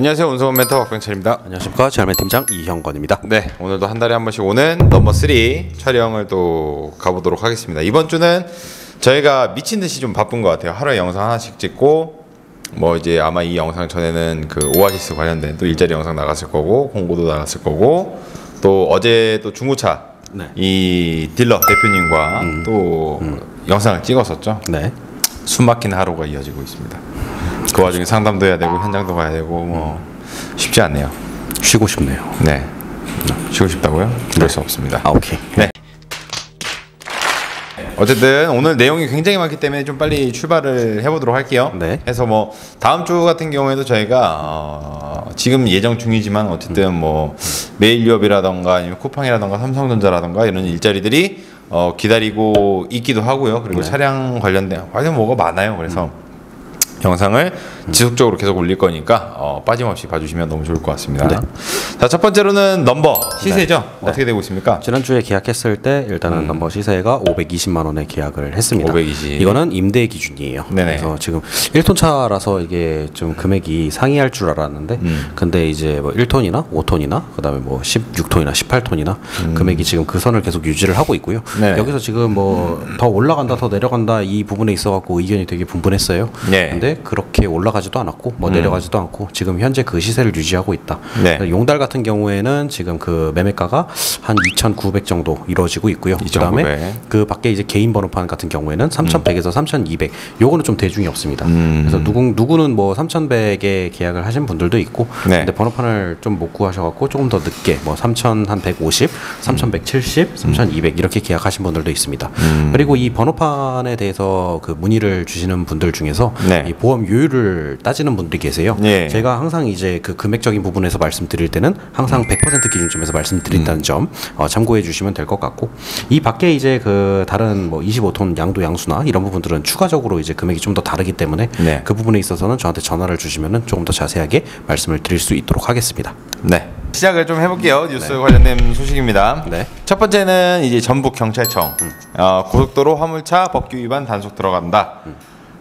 안녕하세요. 운송원 멘터 박병철입니다. 안녕하십니까. 제알맨 팀장 이형건입니다. 네, 오늘도 한 달에 한 번씩 오는 넘버 3 촬영을 또 가보도록 하겠습니다. 이번 주는 저희가 미친 듯이 좀 바쁜 것 같아요. 하루에 영상 하나씩 찍고 뭐 이제 아마 이 영상 전에는 그 오아시스 관련된 또 일자리 영상 나갔을 거고 공고도 나갔을 거고 또 어제 또 중고차 이 딜러 대표님과 또 영상을 찍었었죠. 네. 숨막힌 하루가 이어지고 있습니다. 그 와중에 상담도 해야 되고 현장도 가야 되고 뭐 쉽지 않네요. 쉬고 싶네요. 네. 쉬고 싶다고요? 그럴 수 없습니다. 아, 오케이. 네. 어쨌든 오늘 내용이 굉장히 많기 때문에 좀 빨리 출발을 해보도록 할게요. 네. 해서 뭐 다음 주 같은 경우에도 저희가 지금 예정 중이지만 어쨌든 뭐 메일유업이라던가 아니면 쿠팡이라던가 삼성전자라던가 이런 일자리들이 기다리고 있기도 하고요. 그리고 차량 관련된 과연 뭐가 많아요. 그래서 영상을 지속적으로 계속 올릴 거니까 빠짐없이 봐주시면 너무 좋을 것 같습니다. 네. 자, 첫 번째로는 넘버 시세죠. 네. 어떻게 되고 있습니까? 지난주에 계약했을 때 일단은 넘버 시세가 520만 원에 계약을 했습니다. 520. 이거는 임대 기준이에요. 네네. 그래서 지금 1톤 차라서 이게 좀 금액이 상이할 줄 알았는데 근데 이제 뭐 1톤이나 5톤이나 그다음에 뭐 16톤이나 18톤이나 금액이 지금 그 선을 계속 유지를 하고 있고요. 네네. 여기서 지금 뭐 더 올라간다 더 내려간다 이 부분에 있어 갖고 의견이 되게 분분했어요. 네. 근데 그렇게 올라가지도 않았고 뭐 내려가지도 않고 지금 현재 그 시세를 유지하고 있다. 네. 용달 같은 경우에는 지금 그 매매가가 한 2,900 정도 이루어지고 있고요. 그다음에 그 밖에 이제 개인 번호판 같은 경우에는 3,100에서 3,200. 요거는 좀 대중이 없습니다. 그래서 누구는 뭐 3,100에 계약을 하신 분들도 있고 근데 번호판을 좀 못 구하셔갖고 조금 더 늦게 뭐 3,150, 3,170, 3,200 이렇게 계약하신 분들도 있습니다. 그리고 이 번호판에 대해서 그 문의를 주시는 분들 중에서 이 보험 요율을 따지는 분들이 계세요. 제가 항상 이제 그 금액적인 부분에서 말씀드릴 때는 항상 100% 기준점에서 말씀드린다는 점 참고해 주시면 될 것 같고 이 밖에 이제 그 다른 뭐 25톤 양도 양수나 이런 부분들은 추가적으로 이제 금액이 좀 더 다르기 때문에 그 부분에 있어서는 저한테 전화를 주시면은 조금 더 자세하게 말씀을 드릴 수 있도록 하겠습니다. 네. 시작을 좀 해볼게요. 뉴스 관련된 소식입니다. 첫 번째는 이제 전북 경찰청 고속도로 화물차 법규 위반 단속 들어간다.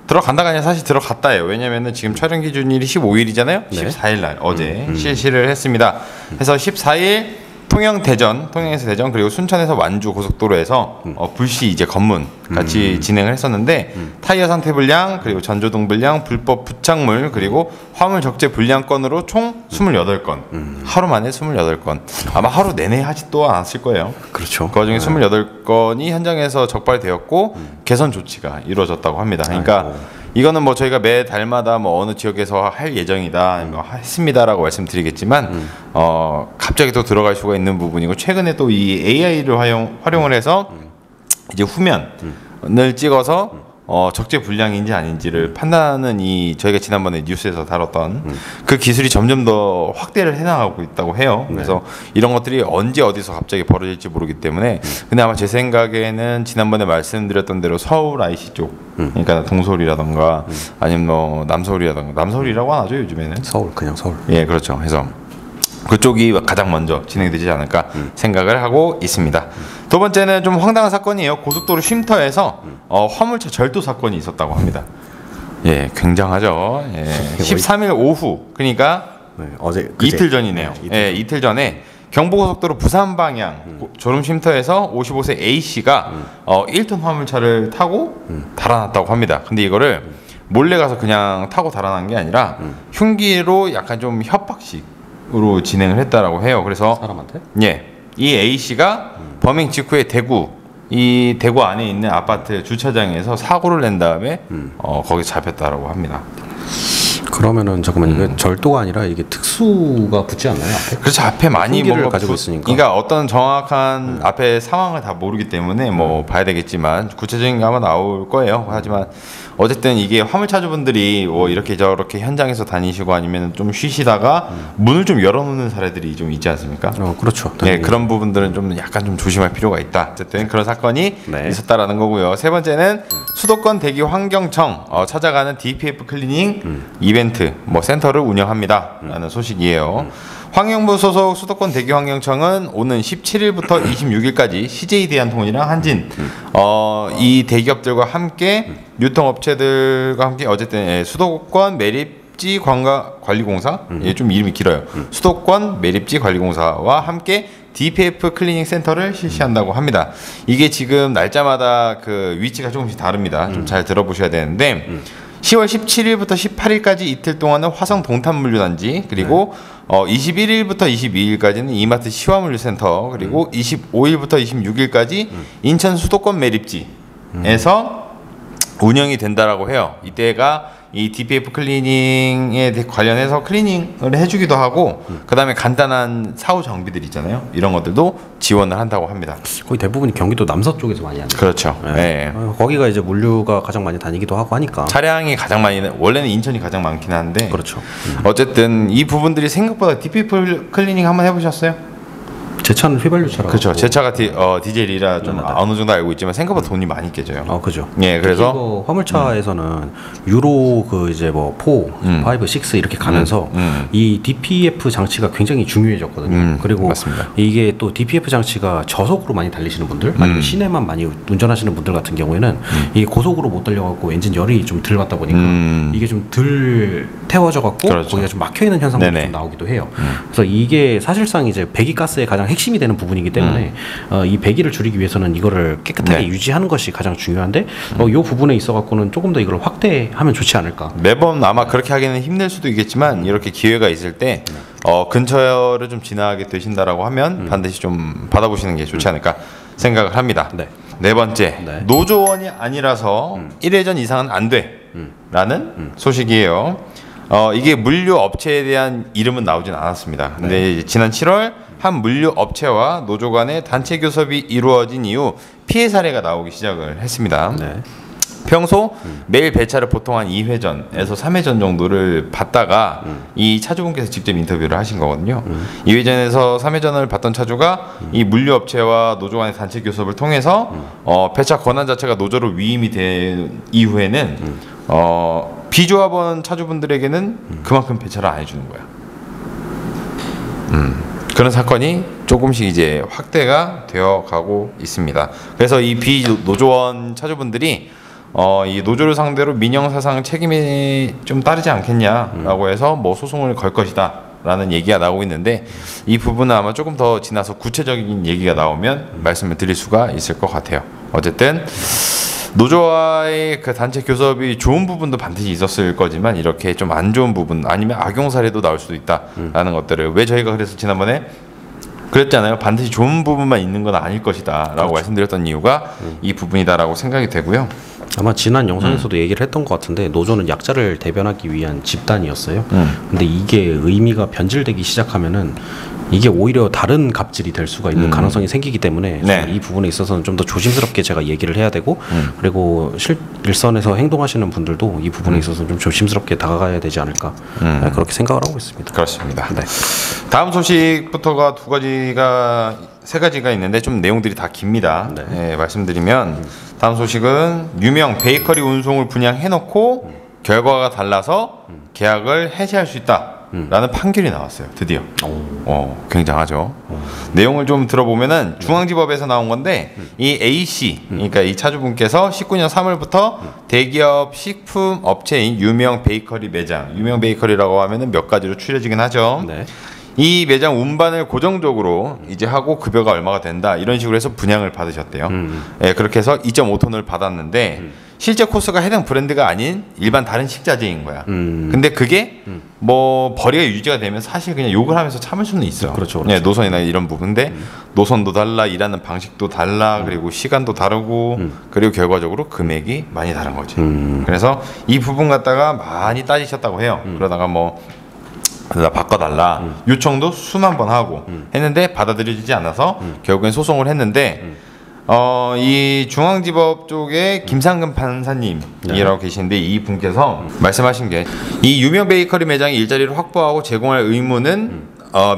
들어간다가 아니라 사실 들어갔다예요. 왜냐면은 지금 촬영 기준일이 15일이잖아요. 14일 날 어제 실시를 했습니다. 그래서 14일 통영에서 대전 그리고 순천에서 완주 고속도로에서 불시 이제 검문 같이 진행을 했었는데 타이어 상태 불량 그리고 전조등 불량 불법 부착물 그리고 화물 적재 불량 건으로 총 28건 하루 만에 28건 아마 하루 내내 하지도 않았을 거예요. 그렇죠. 그 와중에 28건이 현장에서 적발되었고 개선 조치가 이루어졌다고 합니다. 그러니까 이거는 뭐 저희가 매 달마다 뭐 어느 지역에서 할 예정이다, 뭐 했습니다라고 말씀드리겠지만 갑자기 또 들어갈 수가 있는 부분이고 최근에 또 이 AI를 활용을 해서 이제 후면을 찍어서 적재 불량인지 아닌지를 판단하는 이 저희가 지난번에 뉴스에서 다뤘던 그 기술이 점점 더 확대를 해나가고 있다고 해요. 그래서 이런 것들이 언제 어디서 갑자기 벌어질지 모르기 때문에 근데 아마 제 생각에는 지난번에 말씀드렸던 대로 서울 IC 쪽 그러니까 동서울이라던가 아니면 뭐 남서울이라던가 남서울이라고 하죠 요즘에는 그냥 서울. 예, 그렇죠. 그래서 그쪽이 가장 먼저 진행되지 않을까 생각을 하고 있습니다. 두 번째는 좀 황당한 사건이에요. 고속도로 쉼터에서 화물차 절도 사건이 있었다고 합니다. 예, 굉장하죠. 예, 13일 오후 그러니까 어제 이틀 전이네요. 예, 이틀 전에 경부고속도로 부산 방향 졸음 쉼터에서 55세 A 씨가 1톤 화물차를 타고 달아났다고 합니다. 근데 이거를 몰래 가서 그냥 타고 달아난 게 아니라 흉기로 약간 좀 협박식으로 진행을 했다라고 해요. 그래서 사람한테? 예, 이 A 씨가 범행 직후에 이 대구 안에 있는 아파트 주차장에서 사고를 낸 다음에 거기서 잡혔다라고 합니다. 그러면은 잠깐만 이게 절도가 아니라 이게 특수가 붙지 않나요? 앞에? 그렇죠. 앞에 많이 뭔가 가지고 있으니까. 그러니까 어떤 정확한 앞에 상황을 다 모르기 때문에 뭐 봐야 되겠지만 구체적인 게 아마 나올 거예요. 하지만 어쨌든 이게 화물차주분들이 뭐 이렇게 저렇게 현장에서 다니시고 아니면 좀 쉬시다가 문을 좀 열어놓는 사례들이 좀 있지 않습니까? 그렇죠. 네, 그런 부분들은 좀 약간 좀 조심할 필요가 있다. 어쨌든 그런 사건이 있었다라는 거고요. 세 번째는 수도권 대기 환경청 찾아가는 DPF 클리닝 이벤트 뭐 센터를 운영합니다라는 소식이에요. 환경부 소속 수도권 대기환경청은 오는 17일부터 26일까지 CJ 대한통운이랑 한진 이 대기업들과 함께 유통업체들과 함께 어쨌든 수도권 매립 매립지 관리공사, 좀 이름이 길어요. 수도권 매립지 관리공사와 함께 DPF 클리닝 센터를 실시한다고 합니다. 이게 지금 날짜마다 그 위치가 조금씩 다릅니다. 좀 잘 들어보셔야 되는데 10월 17일부터 18일까지 이틀 동안은 화성 동탄물류단지, 그리고 21일부터 22일까지는 이마트 시화물류센터, 그리고 25일부터 26일까지 인천 수도권 매립지에서 운영이 된다라고 해요. 이때가 이 DPF 클리닝에 관련해서 클리닝을 해주기도 하고, 그 다음에 간단한 사후 정비들 있잖아요. 이런 것들도 지원을 한다고 합니다. 거의 대부분이 경기도 남서쪽에서 많이 하는. 그렇죠. 네. 네. 거기가 이제 물류가 가장 많이 다니기도 하고 하니까. 차량이 가장 많이, 원래는 인천이 가장 많긴 한데. 그렇죠. 어쨌든 이 부분들이 생각보다 DPF 클리닝 한번 해보셨어요? 제 차는 휘발유차라고. 그렇죠. 제 차가 디젤이라 좀 어느 정도 알고 있지만 생각보다 돈이 많이 깨져요. 그죠. 예, 그래서 화물차에서는 유로 그 이제 뭐 4, 5, 6 이렇게 가면서 이 DPF 장치가 굉장히 중요해졌거든요. 그리고 맞습니다. 이게 또 DPF 장치가 저속으로 많이 달리시는 분들, 아니면 시내만 많이 운전하시는 분들 같은 경우에는 이게 고속으로 못 달려갖고 엔진 열이 좀 덜 받다 보니까 이게 좀 덜 태워져갖고 그렇죠. 거기가 좀 막혀 있는 현상들이 좀 나오기도 해요. 그래서 이게 사실상 이제 배기가스의 가장 핵심이 되는 부분이기 때문에 이 배기를 줄이기 위해서는 이거를 깨끗하게 유지하는 것이 가장 중요한데 이 부분에 있어 갖고는 조금 더 이걸 확대하면 좋지 않을까. 매번 아마 그렇게 하기는 힘들 수도 있겠지만 이렇게 기회가 있을 때 근처를 좀 지나게 되신다라고 하면 반드시 좀 받아보시는 게 좋지 않을까 생각을 합니다. 네 번째, 노조원이 아니라서 1회전 이상은 안 돼라는 소식이에요. 이게 물류 업체에 대한 이름은 나오진 않았습니다. 근데 지난 7월 한 물류 업체와 노조 간의 단체 교섭이 이루어진 이후 피해 사례가 나오기 시작을 했습니다. 평소 매일 배차를 보통 한 2회전에서 3회전 정도를 받다가 이 차주분께서 직접 인터뷰를 하신 거거든요. 2회전에서 3회전을 받던 차주가 이 물류업체와 노조 간의 단체 교섭을 통해서 배차 권한 자체가 노조로 위임이 된 이후에는 비조합원 차주분들에게는 그만큼 배차를 안 해주는 거야. 그런 사건이 조금씩 이제 확대가 되어 가고 있습니다. 그래서 이 비노조원 차주분들이 이 노조를 상대로 민영사상 책임이 좀 따르지 않겠냐라고 해서 뭐 소송을 걸 것이다 라는 얘기가 나오고 있는데, 이 부분은 아마 조금 더 지나서 구체적인 얘기가 나오면 말씀을 드릴 수가 있을 것 같아요. 어쨌든 노조와의 그 단체 교섭이 좋은 부분도 반드시 있었을 거지만 이렇게 좀 안 좋은 부분, 아니면 악용 사례도 나올 수도 있다라는 것들을, 왜 저희가 그래서 지난번에 그랬잖아요. 반드시 좋은 부분만 있는 건 아닐 것이다 라고 말씀드렸던 이유가 이 부분이다라고 생각이 되고요. 아마 지난 영상에서도 얘기를 했던 것 같은데, 노조는 약자를 대변하기 위한 집단이었어요. 근데 이게 의미가 변질되기 시작하면은 이게 오히려 다른 갑질이 될 수가 있는 가능성이 생기기 때문에 이 부분에 있어서는 좀 더 조심스럽게 제가 얘기를 해야 되고, 그리고 일선에서 행동하시는 분들도 이 부분에 있어서 좀 조심스럽게 다가가야 되지 않을까, 그렇게 생각을 하고 있습니다. 그렇습니다. 다음 소식부터가 세 가지가 있는데 좀 내용들이 다 깁니다. 말씀드리면 다음 소식은 유명 베이커리 운송을 분양해놓고 결과가 달라서 계약을 해지할 수 있다 라는 판결이 나왔어요. 드디어. 굉장하죠. 내용을 좀 들어보면은 중앙지법에서 나온 건데, 이 A씨, 그러니까 이 차주분께서 19년 3월부터 대기업 식품 업체인 유명 베이커리 매장, 유명 베이커리라고 하면은 몇 가지로 추려지긴 하죠. 이 매장 운반을 고정적으로 이제 하고 급여가 얼마가 된다 이런 식으로 해서 분양을 받으셨대요. 그렇게 해서 2.5톤을 받았는데 실제 코스가 해당 브랜드가 아닌 일반 다른 식자재인 거야. 근데 그게 뭐 벌이가 유지가 되면 사실 그냥 욕을 하면서 참을 수는 있어요. 그렇죠. 노선이나 이런 부분인데 노선도 달라, 일하는 방식도 달라, 그리고 시간도 다르고, 그리고 결과적으로 금액이 많이 다른 거지. 그래서 이 부분 갖다가 많이 따지셨다고 해요. 그러다가 뭐 나 바꿔달라 요청도 수만 번 하고 했는데 받아들여지지 않아서 결국엔 소송을 했는데, 이 중앙지법 쪽에 김상근 판사님이라고 계시는데, 이 분께서 말씀하신 게, 이 유명 베이커리 매장의 일자리를 확보하고 제공할 의무는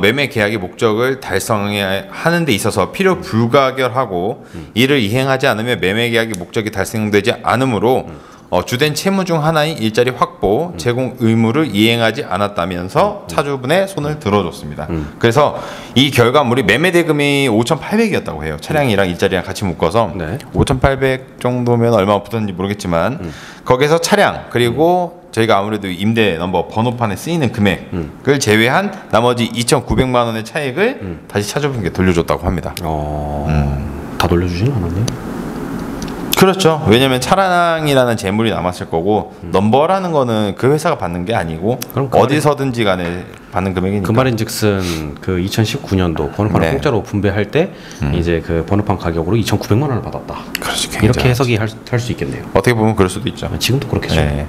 매매 계약의 목적을 달성하는 데 있어서 필요 불가결하고 이를 이행하지 않으면 매매 계약의 목적이 달성되지 않으므로 주된 채무 중 하나인 일자리 확보, 제공 의무를 이행하지 않았다면서 차주분의 손을 들어줬습니다. 그래서 이 결과물이 매매 대금이 5,800이었다고 해요. 차량이랑 일자리랑 같이 묶어서 5,800 정도면 얼마나 붙었는지 모르겠지만 거기서 차량 그리고 저희가 아무래도 임대 넘버 번호판에 쓰이는 금액을 제외한 나머지 2,900만 원의 차액을 다시 차주분께 돌려줬다고 합니다. 다 돌려주지는 않았네요. 그렇죠. 왜냐면 차량이라는 재물이 남았을 거고 넘버라는 거는 그 회사가 받는 게 아니고 그럼 그 어디서든지 간에 받는 금액이니까. 그 말인즉슨 그 2019년도 번호판을 네. 공짜로 분배할 때 이제 그 번호판 가격으로 2,900만 원을 받았다. 그렇지, 이렇게 해석이 할 수 있겠네요. 어떻게 보면 그럴 수도 있죠. 지금도 그렇겠죠. 네.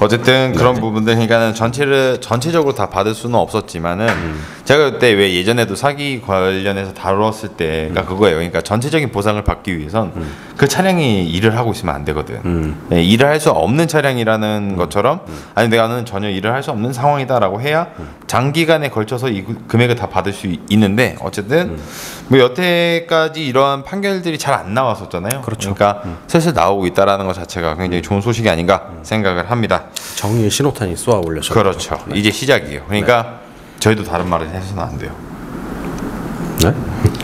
어쨌든 그런 부분들 그러니까는 전체적으로 다 받을 수는 없었지만은 제가 그때 왜 예전에도 사기 관련해서 다뤘을 때가 그거예요. 그러니까 전체적인 보상을 받기 위해선 그 차량이 일을 하고 있으면 안 되거든. 네, 일을 할 수 없는 차량이라는 것처럼 아니 내가는 전혀 일을 할 수 없는 상황이다라고 해야 장기간에 걸쳐서 이 금액을 다 받을 수 있는데 어쨌든 뭐 여태까지 이러한 판결들이 잘 안 나왔었잖아요. 그렇죠. 그러니까 슬슬 나오고 있다라는 것 자체가 굉장히 좋은 소식이 아닌가 생각을 합니다. 정의의 신호탄이 쏘아 올려서 그렇죠. 이제 시작이에요. 그러니까 저희도 다른 말을 해서는 안 돼요. 네?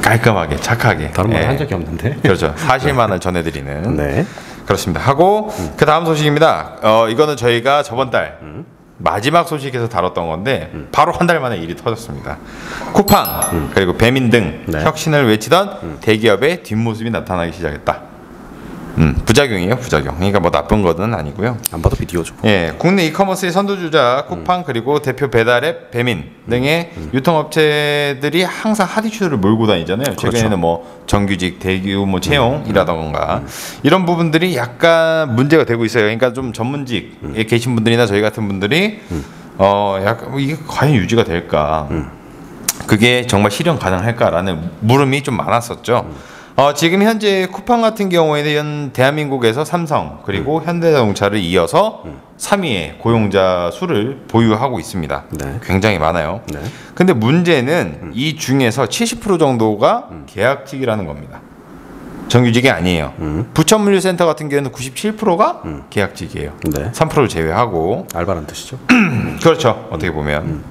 깔끔하게 착하게. 다른 말 한 적이 없는데. 그렇죠. 사실만을 전해드리는. 네. 그렇습니다. 하고 그 다음 소식입니다. 이거는 저희가 저번 달 마지막 소식에서 다뤘던 건데 바로 한 달 만에 일이 터졌습니다. 쿠팡 그리고 배민 등 네. 혁신을 외치던 대기업의 뒷모습이 나타나기 시작했다. 부작용이에요, 부작용. 그러니까 뭐 나쁜 거는 아니고요. 안 봐도 비디오죠. 예, 국내 이커머스의 선두주자 쿠팡 그리고 대표 배달앱 배민 등의 유통업체들이 항상 핫 이슈를 몰고 다니잖아요. 최근에는 그렇죠. 뭐 정규직 대규모 채용이라던가 이런 부분들이 약간 문제가 되고 있어요. 그러니까 좀 전문직에 계신 분들이나 저희 같은 분들이 약간 이게 과연 유지가 될까? 그게 정말 실현 가능할까라는 물음이 좀 많았었죠. 지금 현재 쿠팡 같은 경우에는 대한민국에서 삼성 그리고 현대자동차를 이어서 3위의 고용자 수를 보유하고 있습니다. 네. 굉장히 많아요. 네. 근데 문제는 이 중에서 70% 정도가 계약직이라는 겁니다. 정규직이 아니에요. 부천물류센터 같은 경우에는 97%가 계약직이에요. 네. 3%를 제외하고. 알바란 뜻이죠. 그렇죠. 어떻게 보면.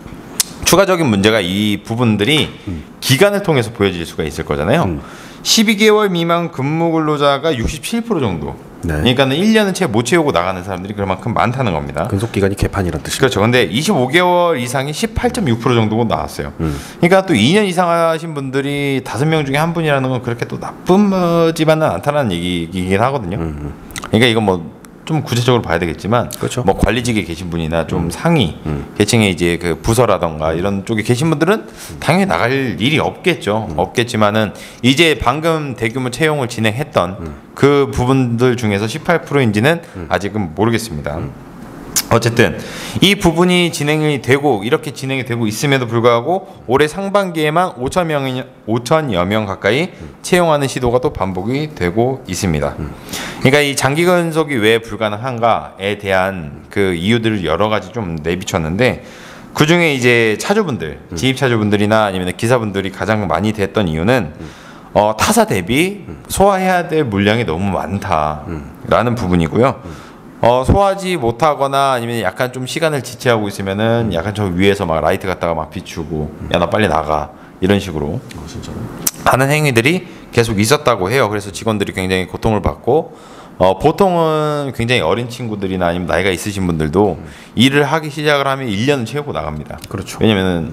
추가적인 문제가 이 부분들이 기간을 통해서 보여질 수가 있을 거잖아요. 12개월 미만 근무 근로자가 67% 정도. 네. 그러니까는 1년은 채 못 채우고 나가는 사람들이 그만큼 많다는 겁니다. 근속 기간이 개판이란 뜻이죠. 그렇죠. 근데 25개월 이상이 18.6% 정도가 나왔어요. 그러니까 또 2년 이상 하신 분들이 5명 중에 한 분이라는 건 그렇게 또 나쁘지만은 않다는 얘기이긴 하거든요. 그러니까 이건 뭐 좀 구체적으로 봐야 되겠지만, 그렇죠. 뭐 관리직에 계신 분이나 좀 상위 계층에 이제 그 부서라던가 이런 쪽에 계신 분들은 당연히 나갈 일이 없겠죠. 없겠지만은 이제 방금 대규모 채용을 진행했던 그 부분들 중에서 18%인지는 아직은 모르겠습니다. 어쨌든 이 부분이 진행이 되고 이렇게 진행이 되고 있음에도 불구하고 올해 상반기에만 5천여 명 가까이 채용하는 시도가 또 반복이 되고 있습니다. 그러니까 이 장기 근속이 왜 불가능한가에 대한 그 이유들을 여러 가지 좀 내비쳤는데 그 중에 이제 차주분들, 진입 차주분들이나 아니면 기사분들이 가장 많이 됐던 이유는 타사 대비 소화해야 될 물량이 너무 많다라는 부분이고요. 소화하지 못하거나 아니면 약간 좀 시간을 지체하고 있으면은 약간 저 위에서 막 라이트 갖다가 막 비추고 야 나 빨리 나가 이런 식으로 진짜로? 하는 행위들이 계속 있었다고 해요. 그래서 직원들이 굉장히 고통을 받고 보통은 굉장히 어린 친구들이나 아니면 나이가 있으신 분들도 일을 하기 시작을 하면 1년은 채우고 나갑니다. 그렇죠. 왜냐면은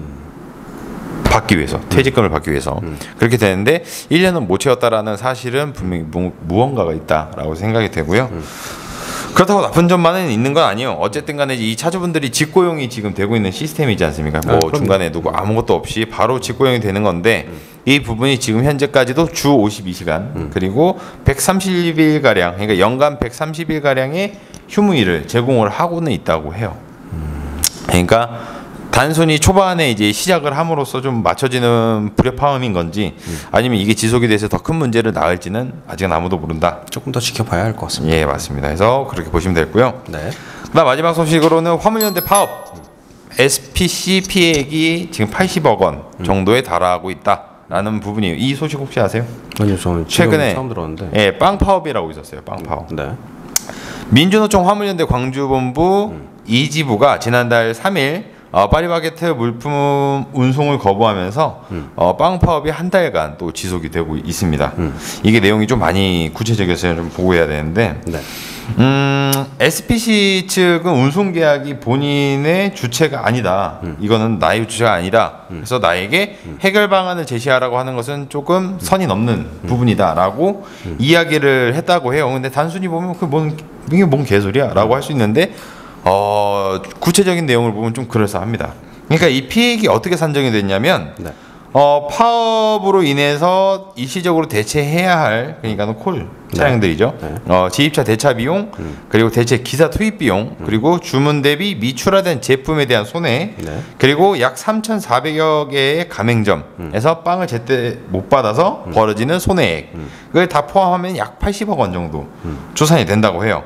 받기 위해서 퇴직금을 받기 위해서 그렇게 되는데 1년은 못 채웠다라는 사실은 분명히 무언가가 있다라고 생각이 되고요. 그렇다고 나쁜 점만은 있는 건 아니에요. 어쨌든 간에 이 차주분들이 직고용이 지금 되고 있는 시스템이지 않습니까? 뭐 중간에 누구 아무것도 없이 바로 직고용이 되는 건데 이 부분이 지금 현재까지도 주 52시간 그리고 130일가량 그러니까 연간 130일가량의 휴무일을 제공을 하고는 있다고 해요. 그러니까 단순히 초반에 이제 시작을 함으로써 좀 맞춰지는 불협화음인 건지 아니면 이게 지속이 돼서 더 큰 문제를 낳을지는 아직은 아무도 모른다. 조금 더 지켜봐야 할 것 같습니다. 예, 맞습니다. 그래서 그렇게 보시면 되고요. 네. 그다음 마지막 소식으로는 화물연대 파업 SPC 피해액이 지금 80억 원 정도에 달하고 있다라는 부분이에요. 이 소식 혹시 아세요? 아니요, 저는 최근에 처음 들었는데. 예, 빵 파업이라고 있었어요. 빵 파업. 네. 민주노총 화물연대 광주본부 이지부가 지난달 3일 파리바게트 물품 운송을 거부하면서 빵 파업이 한 달간 또 지속이 되고 있습니다. 이게 내용이 좀 많이 구체적이어서 좀 보고 해야 되는데 네. SPC 측은 운송 계약이 본인의 주체가 아니다. 이거는 나의 주체가 아니다. 그래서 나에게 해결 방안을 제시하라고 하는 것은 조금 선이 넘는 부분이다라고 이야기를 했다고 해요. 근데 단순히 보면 이게 뭔 개소리야라고 할 수 있는데 구체적인 내용을 보면 좀 그럴싸합니다. 그러니까 이 피해액이 어떻게 산정이 됐냐면 네. 파업으로 인해서 일시적으로 대체해야 할 그러니까는 콜 차량들이죠. 네. 지입차 대차 비용 그리고 대체 기사 투입 비용 그리고 주문 대비 미출하된 제품에 대한 손해 네. 그리고 약 3,400여 개의 가맹점에서 빵을 제때 못 받아서 벌어지는 손해액 그걸 다 포함하면 약 80억 원 정도 조산이 된다고 해요.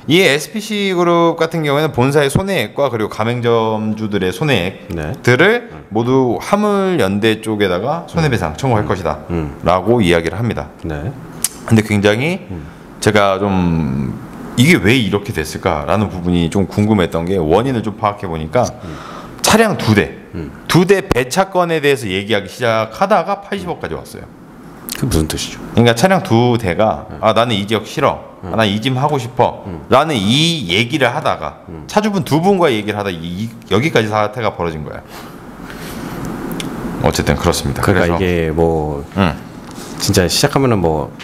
이 SPC 그룹 같은 경우에는 본사의 손해액과 그리고 가맹점주들의 손해액들을 모두 화물연대 쪽에다가 손해배상 청구할 것이다 라고 이야기를 합니다. 네. 근데 굉장히 제가 좀 이게 왜 이렇게 됐을까라는 부분이 좀 궁금했던 게 원인을 좀 파악해 보니까 차량 두 대 배차건에 대해서 얘기하기 시작하다가 80억까지 왔어요. 그 무슨 뜻이죠? 그러니까 차량 두 대가 나는 이 지역 싫어, 난 이 집 하고 싶어 라는 이 얘기를 하다가 차주분 두 분과 얘기를 하다 여기까지 사태가 벌어진 거야. 어쨌든 그렇습니다. 그러니까 이게 뭐 진짜 시작하면은 뭐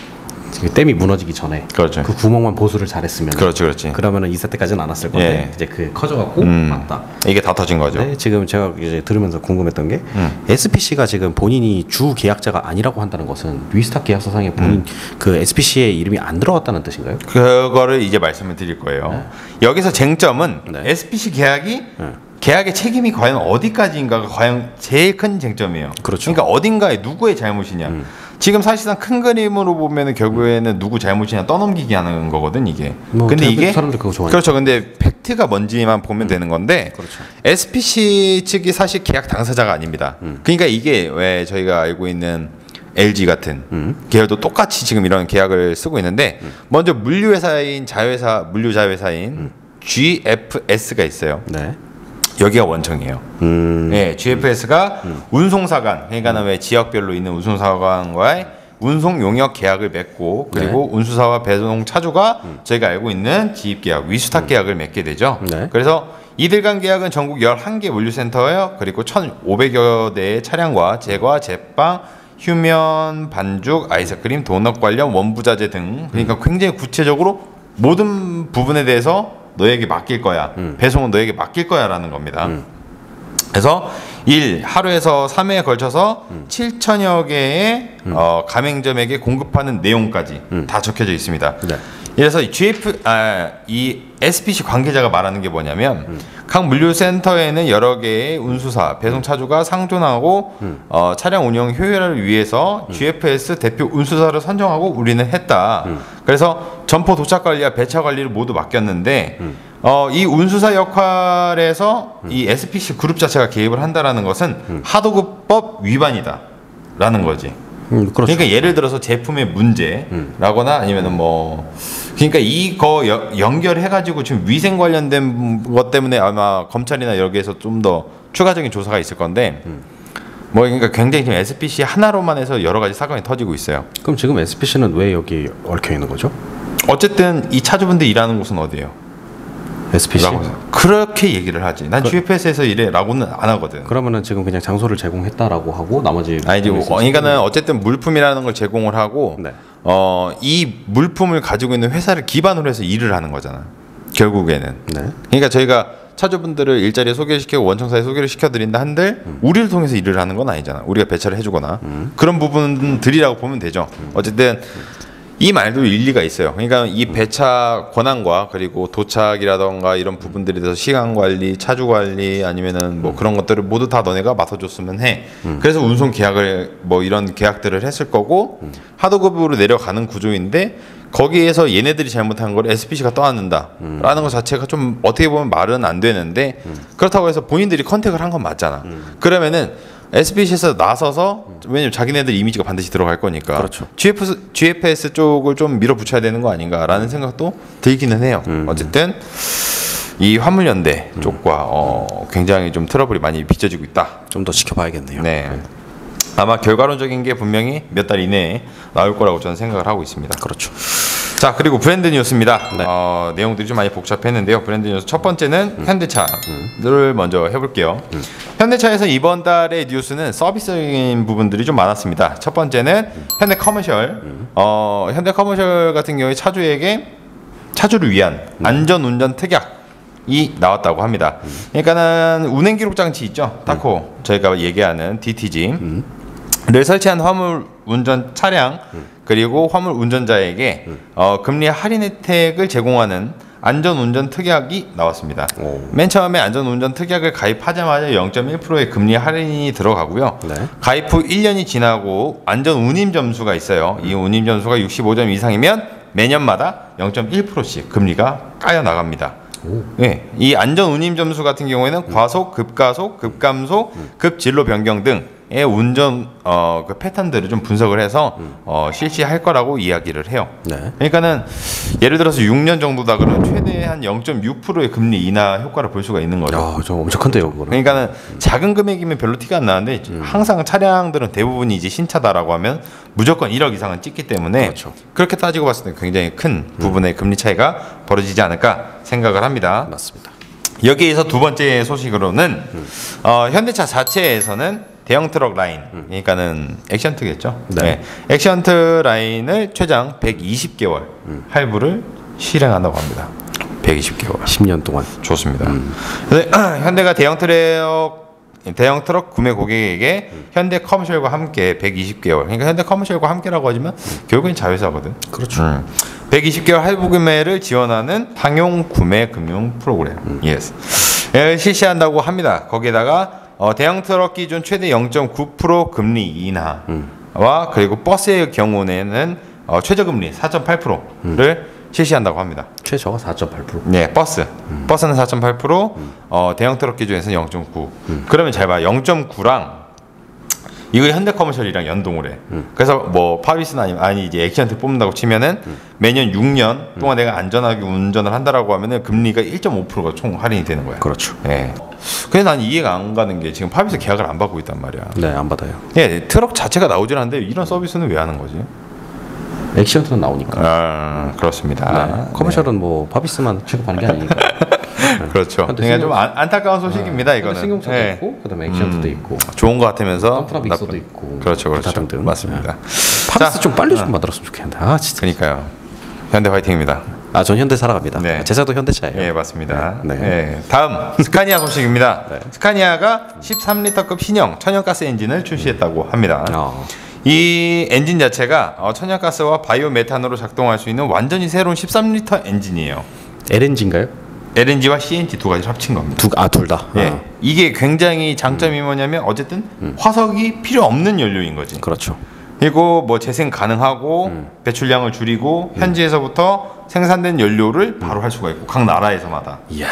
댐이 무너지기 전에 그렇죠. 그 구멍만 보수를 잘했으면 그렇지. 그러면은 이 사태까지는 안 왔을 건데 이제 그 커져갖고 맞다. 이게 다 터진 거죠. 네, 지금 제가 이제 들으면서 궁금했던 게 SPC가 지금 본인이 주 계약자가 아니라고 한다는 것은 위스탁 계약서상에 본인 그 SPC의 이름이 안 들어갔다는 뜻인가요? 그거를 이제 말씀을 드릴 거예요. 네. 여기서 쟁점은 네. SPC 계약이 계약의 책임이 과연 어디까지인가가 과연 제일 큰 쟁점이에요. 그렇죠. 그러니까 어딘가에 누구의 잘못이냐. 지금 사실상 큰 그림으로 보면은 결국에는 누구 잘못이냐 떠넘기기 하는 거거든 이게. 뭐 근데 이게 사람들 그거 좋아하니까. 그렇죠. 근데 팩트가 뭔지만 보면 되는 건데 그렇죠. SPC 측이 사실 계약 당사자가 아닙니다. 그러니까 이게 왜 저희가 알고 있는 LG 같은 계열도 똑같이 지금 이런 계약을 쓰고 있는데 먼저 물류회사인 물류자회사인 GFS가 있어요. 네. 여기가 원청이에요. 네, GFS가 운송사관, 그러니까 왜 지역별로 있는 운송사관과의 운송 용역 계약을 맺고 그리고 운수사와 배송 차주가 저희가 알고 있는 지입 계약, 위수탁 계약을 맺게 되죠. 네. 그래서 이들 간 계약은 전국 11개 물류센터에 그리고 1,500여 대의 차량과 제과, 제빵, 휴면, 반죽, 아이스크림, 도넛 관련 원부자재 등 그러니까 굉장히 구체적으로 모든 부분에 대해서 너에게 맡길 거야. 배송은 너에게 맡길 거야 라는 겁니다. 그래서 하루에서 3회에 걸쳐서 7천여 개의 가맹점에게 공급하는 내용까지 다 적혀져 있습니다. 네. 그래서 이 SPC 관계자가 말하는 게 뭐냐면 각 물류센터에는 여러 개의 운수사, 배송 차주가 상존하고 차량 운영 효율화를 위해서 GFS 대표 운수사를 선정하고 우리는 했다. 그래서 점포 도착 관리와 배차 관리를 모두 맡겼는데 이 운수사 역할에서 이 SPC 그룹 자체가 개입을 한다라는 것은 하도급법 위반이다라는 거지. 그렇죠. 그러니까 예를 들어서 제품의 문제라거나 아니면은 뭐 그러니까 이거 연결해가지고 지금 위생 관련된 것 때문에 아마 검찰이나 여기에서 좀 더 추가적인 조사가 있을 건데 뭐 그러니까 굉장히 지금 SPC 하나로만 해서 여러 가지 사건이 터지고 있어요. 그럼 지금 SPC는 왜 여기 얽혀 있는 거죠? 어쨌든 이 차주분들 일하는 곳은 어디예요? SPC. 그렇게 얘기를 하지. 난 GFS에서 일해라고는 안 하거든. 그러면은 지금 그냥 장소를 제공했다라고 하고 나머지 아니지. 그러니까는 어쨌든 물품이라는 걸 제공을 하고 네. 이 물품을 가지고 있는 회사를 기반으로 해서 일을 하는 거잖아. 결국에는. 네. 그러니까 저희가 차주분들을 일자리에 소개시키고 원청사에 소개를 시켜드린다 한들 우리를 통해서 일을 하는 건 아니잖아. 우리가 배차를 해주거나 그런 부분들이라고 보면 되죠. 어쨌든 이 말도 일리가 있어요. 그러니까 이 배차 권한과 그리고 도착이라던가 이런 부분들에 대해서 시간 관리, 차주 관리 아니면은 뭐 그런 것들을 모두 다 너네가 맡아줬으면 해. 그래서 운송 계약을 뭐 이런 계약들을 했을 거고 하도급으로 내려가는 구조인데 거기에서 얘네들이 잘못한 걸 SPC가 떠안는다라는 것 자체가 좀 어떻게 보면 말은 안 되는데 그렇다고 해서 본인들이 컨택을 한 건 맞잖아. 그러면은 SPC에서 나서서 왜냐면 자기네들 이미지가 반드시 들어갈 거니까 그렇죠. GFS 쪽을 좀 밀어붙여야 되는 거 아닌가라는 생각도 들기는 해요. 어쨌든 이 화물연대 쪽과 굉장히 좀 트러블이 많이 빚어지고 있다. 좀 더 지켜봐야겠네요. 네. 아마 결과론적인 게 분명히 몇 달 이내에 나올 거라고 저는 생각을 하고 있습니다. 그렇죠. 자, 그리고 브랜드 뉴스입니다. 내용들이 좀 많이 복잡했는데요. 브랜드 뉴스 첫 번째는 현대차를 먼저 해볼게요. 현대차에서 이번 달의 뉴스는 서비스적인 부분들이 좀 많았습니다. 첫 번째는 현대 커머셜. 현대 커머셜 같은 경우에 차주를 위한 안전운전 특약이 나왔다고 합니다. 그러니까는 운행 기록 장치 있죠. 타코 저희가 얘기하는 DTG를 설치한 화물 운전 차량 그리고 화물 운전자에게 금리 할인 혜택을 제공하는 안전운전 특약이 나왔습니다. 맨 처음에 안전운전 특약을 가입하자마자 0.1%의 금리 할인이 들어가고요. 가입 후 1년이 지나고 안전운임 점수가 있어요. 이 운임 점수가 65점 이상이면 매년마다 0.1%씩 금리가 까여 나갑니다. 네, 이 안전운임 점수 같은 경우에는 과속, 급가속, 급감속, 급진로 변경 등의 운전 그 패턴들을 좀 분석을 해서 실시할 거라고 이야기를 해요. 그러니까는 예를 들어서 6년 정도다 그러면 최대한 0.6%의 금리 인하 효과를 볼 수가 있는 거죠. 좀 엄청 큰데요, 그거는. 그러니까는 작은 금액이면 별로 티가 안 나는데 항상 차량들은 대부분이 이제 신차다라고 하면 무조건 1억 이상은 찍기 때문에 그렇게 따지고 봤을 때 굉장히 큰 부분의 금리 차이가 벌어지지 않을까 생각을 합니다. 맞습니다. 여기에서 두 번째 소식으로는 현대차 자체에서는 대형 트럭 라인, 그러니까는 액션트겠죠. 네. 액션트 라인을 최장 120개월 할부를 실행한다고 합니다. 120개월. 10년 동안. 좋습니다. 현대가 대형 트럭 구매 고객에게 현대 커머셜과 함께 120개월. 그러니까 현대 커머셜과 함께라고 하지만 결국엔 자회사거든. 그렇죠. 120개월 할부 구매를 지원하는 상용 구매 금융 프로그램. 실시한다고 합니다. 거기에다가 대형 트럭 기준 최대 0.9% 금리 인하와 그리고 버스의 경우에는 최저 금리 4.8%를 실시한다고 합니다. 최저가 4.8%. 네, 버스는 4.8%, 대형 트럭 기준에서는 0.9. 그러면 잘 봐, 0.9랑 이거 현대 커머셜이랑 연동을 해. 그래서 뭐 파비스나 아니 이제 액션트 뽑는다고 치면은 매년 6년 동안 내가 안전하게 운전을 한다라고 하면은 금리가 1.5%가 총 할인이 되는 거야. 그렇죠. 네. 근데 난 이해가 안 가는 게 지금 파비스 계약을 안 받고 있단 말이야. 네, 안 받아요. 예, 트럭 자체가 나오질 않는데 이런 서비스는 왜 하는 거지? 액션트는 나오니까. 그렇습니다. 커머셜은 뭐 파비스만 취급하는 게 아니니까. 그렇죠. 그러니까 좀 안타까운 소식입니다. 이거는. 승용차도 있고, 그다음에 액션트도 있고, 좋은 것 같으면서 컴프라빅서도 있고, 그렇죠. 등등. 맞습니다. 파비스 좀 빨리 좀 만들었으면 좋겠는데. 진짜. 그러니까요. 현대 화이팅입니다. 전 현대 살아갑니다. 제사도 현대차예요. 네, 맞습니다. 다음 스카니아 소식입니다. 스카니아가 13리터급 신형 천연가스 엔진을 출시했다고 합니다. 이 엔진 자체가 천연가스와 바이오메탄으로 작동할 수 있는 완전히 새로운 13리터 엔진이에요. LNG인가요? LNG와 CNG 두 가지를 합친 겁니다. 둘 다. 이게 굉장히 장점이 뭐냐면 어쨌든 화석이 필요 없는 연료인 거지. 그렇죠. 그리고 뭐 재생 가능하고 배출량을 줄이고 현지에서부터 생산된 연료를 바로 할 수가 있고 각 나라에서마다. 이야.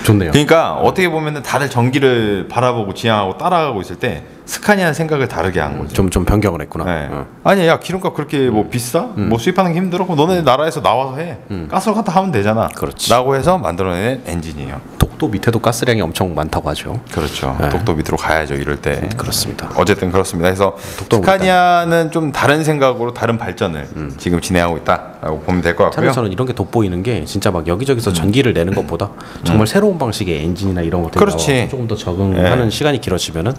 좋네요. 그러니까 어떻게 보면은 다들 전기를 바라보고 지향하고 따라가고 있을 때 스카니아는 생각을 다르게 한 거죠. 좀 변경을 했구나. 아니 야 기름값 그렇게 뭐 비싸? 뭐 수입하는 게 힘들어? 그럼 너네 나라에서 나와서 해. 가스로 갖다 하면 되잖아. 그렇지. 라고 해서 만들어낸 엔진이에요. 독도 밑에도 가스량이 엄청 많다고 하죠. 그렇죠. 독도 밑으로 가야죠 이럴 때. 그렇습니다. 어쨌든 그렇습니다. 그래서 스카니아는 좀 다른 생각으로 다른 발전을 지금 진행하고 있다라고 보면 될 것 같고요. 저는 이런 게 돋보이는 게 진짜 막 여기저기서 전기를 내는 것보다 정말 새로운 방식의 엔진이나 이런 것들이 나와서 조금 더 적응하는 시간이 길어지면은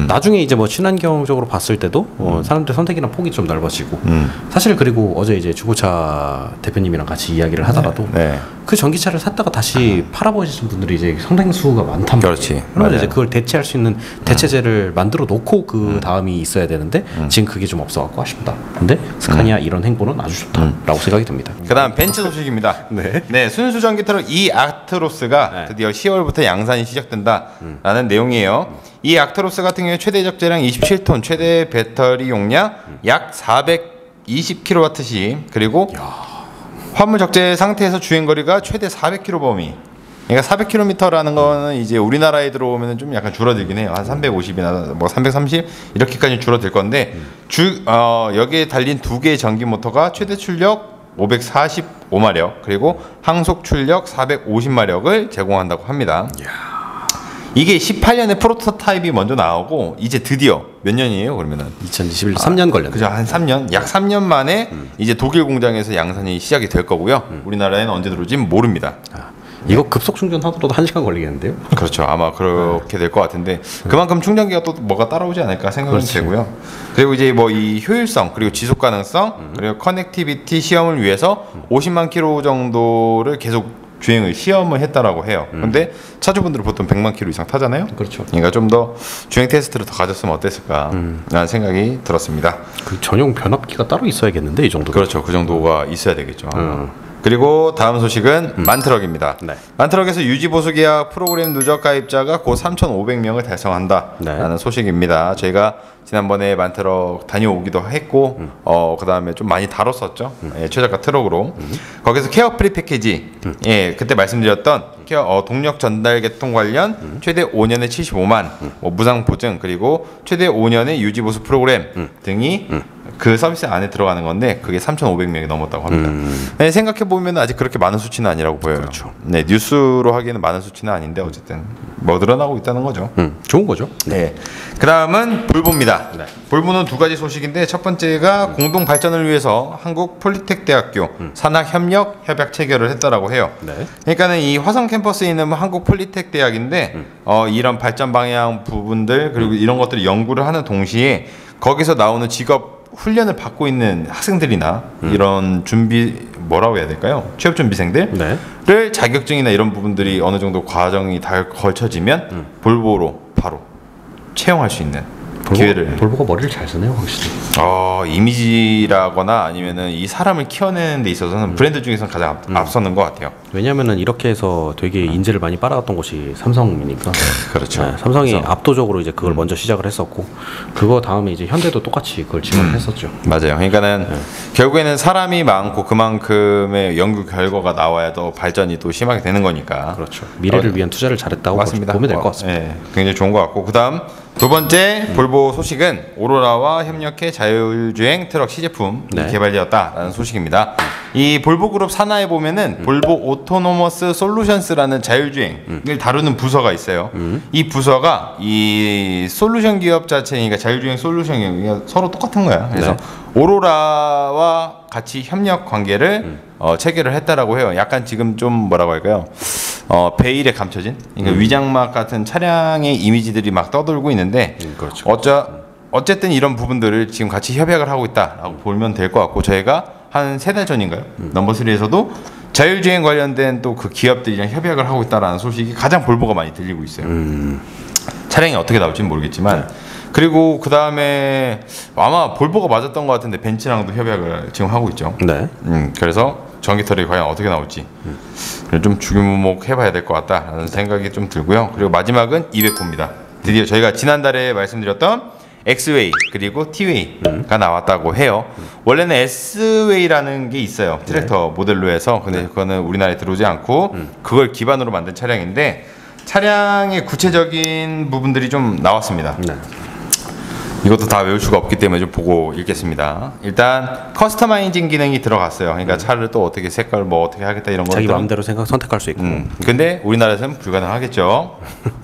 나중에 이제 뭐 친환경적으로 봤을 때도 사람들의 선택이나 폭이 좀 넓어지고 사실 그리고 어제 이제 중고차 대표님이랑 같이 이야기를 하다가도 그 전기차를 샀다가 다시 팔아버리신 분들이 이제 상당수가 많단 말이에요. 그러면 이제 그걸 대체할 수 있는 대체제를 만들어 놓고 그 다음이 있어야 되는데 지금 그게 좀 없어갖고 아쉽다. 근데 스카니아 이런 행보는 아주 좋다라고 생각이 듭니다. 그다음 벤츠 소식입니다. 순수 전기 트럭 이 아트로스가 드디어 10월부터 양산이 시작된다라는 내용이에요. 이 아트로스 같은 경우에 최대 적재량 27톤, 최대 배터리 용량 약 420kWh 그리고 화물 적재 상태에서 주행 거리가 최대 400km 범위. 그러니까 400km라는 거는 이제 우리나라에 들어오면 좀 약간 줄어들긴 해요. 한 350이나 뭐 330 이렇게까지 줄어들 건데 여기에 달린 두 개의 전기 모터가 최대 출력 545마력 그리고 항속 출력 450마력을 제공한다고 합니다. 이게 18년에 프로토타입이 먼저 나오고 이제 드디어 몇 년이에요? 그러면은 2021년 3년 걸렸네요. 그죠, 한 3년, 약 3년 만에 이제 독일 공장에서 양산이 시작이 될 거고요. 우리나라에는 언제 들어올지는 모릅니다. 이거 급속 충전하더라도 1시간 걸리겠는데요? 그렇죠. 아마 그렇게 될 것 같은데 그만큼 충전기가 또 뭐가 따라오지 않을까 생각이 되고요. 그리고 이제 뭐 이 효율성 그리고 지속 가능성 그리고 커넥티비티 시험을 위해서 50만 킬로 정도를 계속 주행을 시험을 했다라고 해요. 근데 차주분들은 보통 100만 킬로 이상 타잖아요. 그렇죠. 그러니까 좀 더 주행 테스트를 더 가졌으면 어땠을까라는 생각이 들었습니다. 그 전용 변압기가 따로 있어야겠는데 이 정도. 그렇죠. 그 정도가 있어야 되겠죠. 그리고 다음 소식은 만트럭입니다. 네. 만트럭에서 유지 보수 계약 프로그램 누적 가입자가 곧 3,500명을 달성한다라는 네. 소식입니다. 저희가 지난번에 만트럭 다녀오기도 했고 그다음에 좀 많이 다뤘었죠. 예, 최저가 트럭으로. 거기서 케어 프리 패키지 예, 그때 말씀드렸던 케어 동력 전달 개통 관련 최대 5년에 75만 뭐 무상 보증 그리고 최대 5년의 유지 보수 프로그램 등이 그 서비스 안에 들어가는 건데 그게 3,500명이 넘었다고 합니다. 네, 생각해 보면 아직 그렇게 많은 수치는 아니라고 보여요. 그렇죠. 네, 뉴스로 하기에는 많은 수치는 아닌데 어쨌든 뭐 늘어나고 있다는 거죠. 좋은 거죠. 네. 그다음은 볼보입니다. 네. 볼보는 두 가지 소식인데 첫 번째가 공동 발전을 위해서 한국 폴리텍 대학교 산학 협력 협약 체결을 했다라고 해요. 네. 그러니까는 이 화성 캠퍼스에 있는 한국 폴리텍 대학인데 이런 발전 방향 부분들 그리고 이런 것들을 연구를 하는 동시에 거기서 나오는 직업 훈련을 받고 있는 학생들이나 이런 준비 뭐라고 해야 될까요? 취업 준비생들을 네. 자격증이나 이런 부분들이 어느 정도 과정이 다 걸쳐지면 볼보로 바로 채용할 수 있는 기회를. 볼보가 머리를 잘 쓰네요, 확실히. 이미지라거나 아니면은 이 사람을 키워내는 데 있어서는 브랜드 중에서는 가장 앞서는 것 같아요. 왜냐면은 이렇게 해서 되게 인재를 많이 빨아갔던 곳이 삼성이니까. 그렇죠. 네, 삼성이 그래서, 압도적으로 이제 그걸 먼저 시작을 했었고 그거 다음에 이제 현대도 똑같이 그걸 지원했었죠. 맞아요. 그러니까는 결국에는 사람이 많고 그만큼의 연구 결과가 나와야 더 발전이 또 심하게 되는 거니까. 그렇죠. 미래를 위한 투자를 잘했다고 맞습니다. 보면 될 것 같습니다. 네, 굉장히 좋은 것 같고 그다음 두 번째 볼보 소식은 오로라와 협력해 자율주행 트럭 시제품이 네. 개발되었다라는 소식입니다. 이 볼보 그룹 산하에 보면은 볼보 오토노머스 솔루션스라는 자율주행을 다루는 부서가 있어요. 이 부서가 이 솔루션 기업 자체니까 자율주행 솔루션이 서로 똑같은 거야. 그래서 오로라와 같이 협력 관계를 체결을 했다라고 해요. 약간 지금 좀 뭐라고 할까요? 베일에 감춰진 그러니까 위장막 같은 차량의 이미지들이 막 떠돌고 있는데 그렇죠. 어쨌든 이런 부분들을 지금 같이 협약을 하고 있다라고 보면 될 것 같고 저희가 한 3달 전인가요? 넘버 3에서도 자율주행 관련된 또 그 기업들이랑 협약을 하고 있다라는 소식이 가장 볼보가 많이 들리고 있어요. 차량이 어떻게 나올지는 모르겠지만 그리고 그 다음에 아마 볼보가 맞았던 것 같은데 벤츠랑도 협약을 지금 하고 있죠. 네. 그래서 전기털이 과연 어떻게 나올지 좀 주목해봐야 될 것 같다라는 생각이 좀 들고요. 그리고 마지막은 200호입니다. 드디어 저희가 지난달에 말씀드렸던 X웨이 그리고 T웨이가 나왔다고 해요. 원래는 S웨이라는 게 있어요. 트랙터 모델로 해서 근데 그거는 우리나라에 들어오지 않고 그걸 기반으로 만든 차량인데 차량의 구체적인 부분들이 좀 나왔습니다. 네. 이것도 다 외울 수가 없기 때문에 좀 보고 읽겠습니다. 일단 커스터마이징 기능이 들어갔어요. 그러니까 차를 또 어떻게 색깔 뭐 어떻게 하겠다 이런 거 자기 마음대로 선택할 수 있고. 근데 우리나라에서는 불가능하겠죠.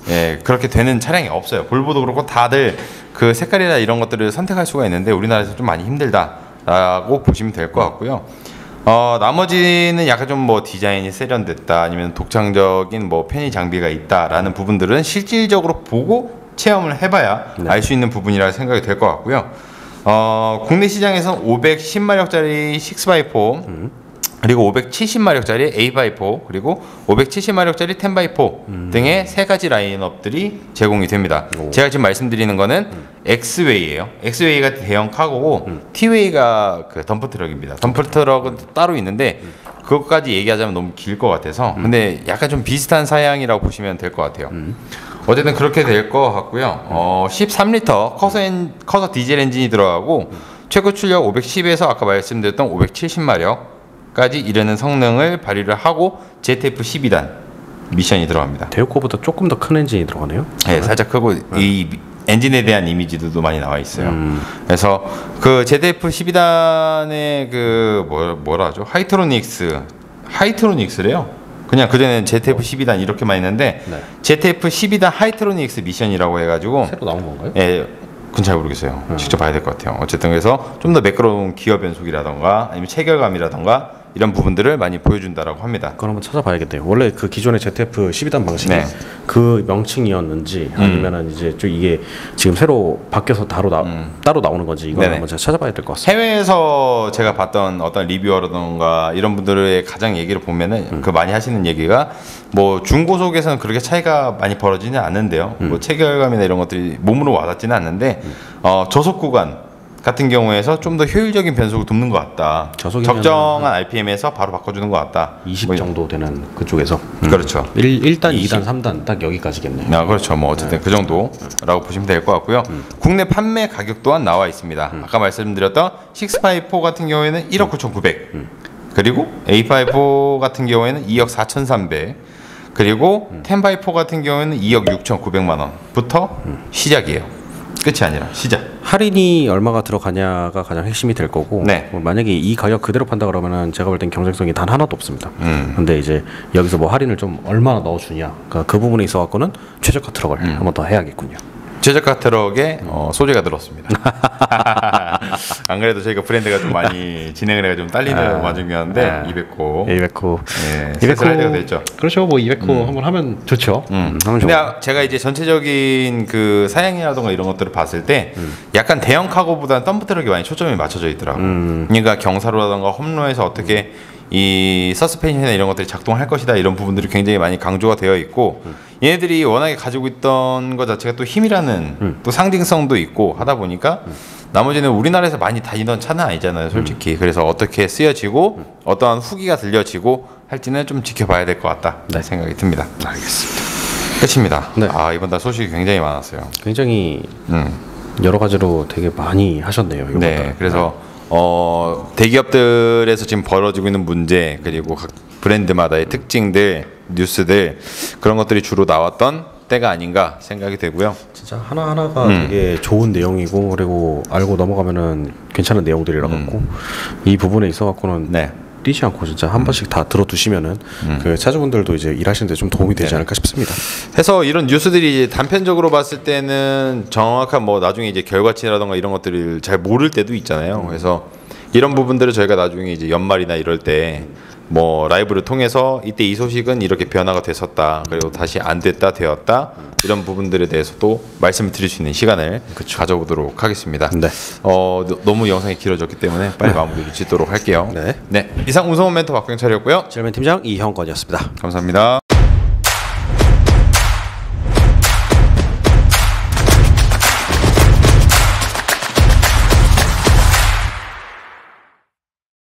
예, 그렇게 되는 차량이 없어요. 볼보도 그렇고 다들 그 색깔이나 이런 것들을 선택할 수가 있는데 우리나라에서 좀 많이 힘들다라고 보시면 될 것 같고요. 나머지는 약간 좀 뭐 디자인이 세련됐다 아니면 독창적인 뭐 편의 장비가 있다라는 부분들은 실질적으로 보고 체험을 해봐야 알 수 있는 부분이라 생각이 될 것 같고요. 국내 시장에서는 510마력짜리 6x4 그리고 570마력짜리 8x4 그리고 570마력짜리 10x4 등의 세 가지 라인업들이 제공이 됩니다. 제가 지금 말씀드리는 거는 X웨이예요. X웨이가 대형 카고고 T웨이가 그 덤프트럭입니다. 덤프트럭은 따로 있는데 그것까지 얘기하자면 너무 길 것 같아서 근데 약간 좀 비슷한 사양이라고 보시면 될 것 같아요. 어쨌든 그렇게 될 것 같고요. 13리터 커서 디젤 엔진이 들어가고 최고 출력 510에서 아까 말씀드렸던 570마력까지 이르는 성능을 발휘를 하고 ZF-12단 미션이 들어갑니다. 대우코보다 조금 더 큰 엔진이 들어가네요. 네, 살짝 크고 이 엔진에 대한 이미지도 많이 나와 있어요. 그래서 그 ZF-12단의 그 뭐라 하죠? 하이트로닉스래요. 그냥 그전에는 ZF 12단 이렇게만 했는데 네. ZF 12단 하이트로닉스 미션이라고 해가지고 새로 나온 건가요? 예, 그건 잘 모르겠어요. 직접 봐야 될 것 같아요. 어쨌든 그래서 좀 더 매끄러운 기어 변속이라던가 아니면 체결감이라던가 이런 부분들을 많이 보여준다라고 합니다. 그건 한번 찾아봐야겠네요. 원래 그 기존의 ZF 12단 방식이 네. 그 명칭이었는지 아니면은 이제 좀 이게 지금 새로 바뀌어서 따로 나오는 건지 이거 네네. 한번 제가 찾아봐야 될 것 같습니다. 해외에서 제가 봤던 어떤 리뷰어라던가 이런 분들의 가장 얘기를 보면은 그 많이 하시는 얘기가 뭐 중고속에서는 그렇게 차이가 많이 벌어지는 않는데요. 뭐 체결감이나 이런 것들이 몸으로 와닿지는 않는데 저속 구간 같은 경우에서 좀 더 효율적인 변속을 돕는 것 같다. 적정한 RPM에서 바로 바꿔주는 것 같다. 20 뭐 정도 되는 그쪽에서. 그렇죠. 1단, 2단, 3단 딱 여기까지겠네요. 아, 그렇죠. 뭐 어쨌든 그 정도라고 보시면 될 것 같고요. 국내 판매 가격 또한 나와 있습니다. 아까 말씀드렸던 654 같은 경우에는 1억 9,900. 그리고 A54 같은 경우에는 2억 4,300. 그리고 10x4 같은 경우에는 2억 6,900만 원부터 시작이에요. 끝이 아니라 시작. 할인이 얼마가 들어가냐가 가장 핵심이 될 거고 네. 만약에 이 가격 그대로 판다 그러면은 제가 볼 땐 경쟁성이 단 하나도 없습니다. 근데 이제 여기서 뭐 할인을 좀 얼마나 넣어주냐 그러니까 그 부분에 있어 갖고는 최저가 트럭을 한번 더 해야겠군요. 최저가 트럭에 소재가 들었습니다. 안 그래도 저희가 브랜드가 좀 많이 진행을 해가 좀 딸리는 와중이었는데 200호. 200호. 예, 200호 할 때가 됐죠. 그렇죠. 뭐 200호 한번 하면 좋죠. 근데 제가 이제 전체적인 그 사양이라던가 이런 것들을 봤을 때 약간 대형 카고보다는 덤프 트럭이 많이 초점이 맞춰져 있더라고요. 그러니까 경사로라던가 홈로에서 어떻게 이 서스펜션이나 이런 것들이 작동할 것이다 이런 부분들이 굉장히 많이 강조가 되어 있고 얘네들이 워낙에 가지고 있던 것 자체가 또 힘이라는 또 상징성도 있고 하다 보니까 나머지는 우리나라에서 많이 다니던 차는 아니잖아요 솔직히. 그래서 어떻게 쓰여지고 어떠한 후기가 들려지고 할지는 좀 지켜봐야 될 것 같다 생각이 듭니다. 알겠습니다. 끝입니다. 네. 아, 이번 달 소식이 굉장히 많았어요. 굉장히 여러 가지로 되게 많이 하셨네요. 이번 네, 달. 그래서 대기업들에서 지금 벌어지고 있는 문제 그리고 각 브랜드마다의 특징들, 뉴스들 그런 것들이 주로 나왔던 때가 아닌가 생각이 되고요. 진짜 하나하나가 되게 좋은 내용이고 그리고 알고 넘어가면은 괜찮은 내용들이라 갖고 이 부분에 있어 갖고는 네. 뛰지 않고 진짜 한 번씩 다 들어두시면은 그 차주분들도 이제 일하시는데 좀 도움이 되지 않을까 싶습니다. 해서 이런 뉴스들이 단편적으로 봤을 때는 정확한 뭐 나중에 이제 결과치라던가 이런 것들을 잘 모를 때도 있잖아요. 그래서 이런 부분들을 저희가 나중에 이제 연말이나 이럴 때 뭐 라이브를 통해서 이때 이 소식은 이렇게 변화가 됐었다. 그리고 다시 안 됐다 되었다. 이런 부분들에 대해서도 말씀을 드릴 수 있는 시간을 가져보도록 하겠습니다. 네. 너무 영상이 길어졌기 때문에 빨리 마무리를 짓도록 할게요. 네. 이상 운송원 멘터 박경철이었고요. 젤맨 팀장 이형권이었습니다. 감사합니다.